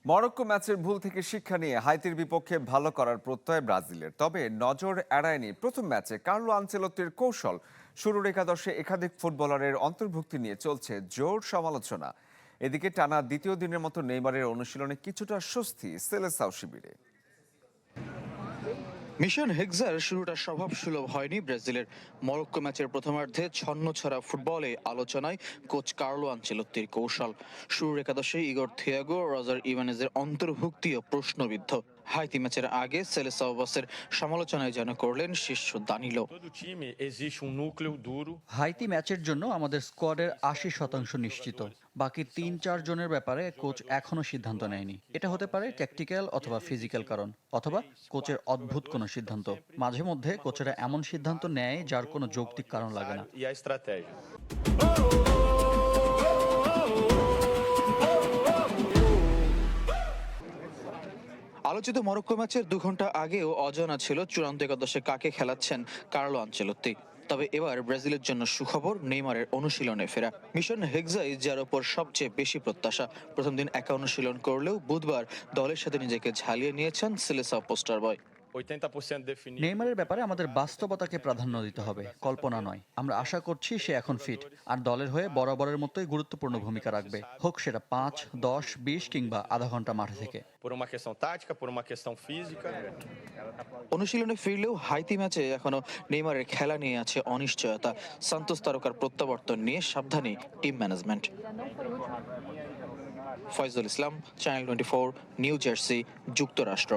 Morocco ম্যাচের ভুল থেকে শিক্ষা নিয়ে হাইতির বিপক্ষে ভালো করার প্রত্যয় ব্রাজিলের। তবে নজর এড়ায়নি প্রথম ম্যাচে কার্লো আনচেলত্তির কৌশল। শুরুর একাদশে একাধিক ফুটবলারের অন্তর্ভুক্তি নিয়ে চলছে জোর সমালোচনা। এদিকে টানা দ্বিতীয় দিনের মতো নেইমারের অনুশীলনে কিছুটা স্বস্তি সেলেসাও শিবিরে। মিশন হেক্সার শুরুটা স্বভাবসুলভ হয়নি ব্রাজিলের। মরক্কো ম্যাচের প্রথমার্ধে ছন্নছাড়া ফুটবলে আলোচনায় কোচ কার্লো আনচেলত্তির কৌশল। শুরুর একাদশে ইগর থিয়াগো, রজার ইভানেজের অন্তর্ভুক্তিও প্রশ্নবিদ্ধ। হাইতি ম্যাচের আগে সেলেসাওবাসের সমালোচনায় যেন করলেন শিষ্য দানিলো। হাইতি ম্যাচের জন্য আমাদের স্কোয়াডের ৮০% নিশ্চিত। বাকি ৩-৪ জনের ব্যাপারে কোচ এখনো সিদ্ধান্ত নেয়নি। এটা হতে পারে ট্যাকটিক্যাল অথবা ফিজিক্যাল কারণ, অথবা কোচের অদ্ভুত কোনো সিদ্ধান্ত। মাঝে মধ্যে কোচেরা এমন সিদ্ধান্ত নেয় যার কোনো যৌক্তিক কারণ লাগে না। আলোচিত মরক্কো ম্যাচের ২ ঘন্টা আগেও অজানা ছিল চূড়ান্ত একাদশে কাকে খেলাচ্ছেন কার্লো আনচেলত্তি। তবে এবার ব্রাজিলের জন্য সুখবর, নেইমারের অনুশীলনে ফেরা। মিশন হেক্সাই যার ওপর সবচেয়ে বেশি প্রত্যাশা। প্রথম দিন একা অনুশীলন করলেও বুধবার দলের সাথে নিজেকে ঝালিয়ে নিয়েছেন সেলেসাও পোস্টার বয়। নেইমারের ব্যাপারে আমাদের বাস্তবতাকে প্রাধান্য দিতে হবে, কল্পনা নয়। আমরা আশা করছি সে এখন ফিট আর দলের হয়ে বরাবরের মতোই গুরুত্বপূর্ণ ভূমিকা রাখবে, হোক সেটা ৫, ১০, ২০ কিংবা আধা ঘন্টা মাঠে থেকে। অনুশীলনে ফিরলেও হাইতি ম্যাচে এখনো নেইমারের খেলা নিয়ে আছে অনিশ্চয়তা। সান্তোস তারকার প্রত্যাবর্তন নিয়ে সাবধানী টিম ম্যানেজমেন্ট। ফয়জুল ইসলাম, চ্যানেল 24, নিউ জার্সি, যুক্তরাষ্ট্র।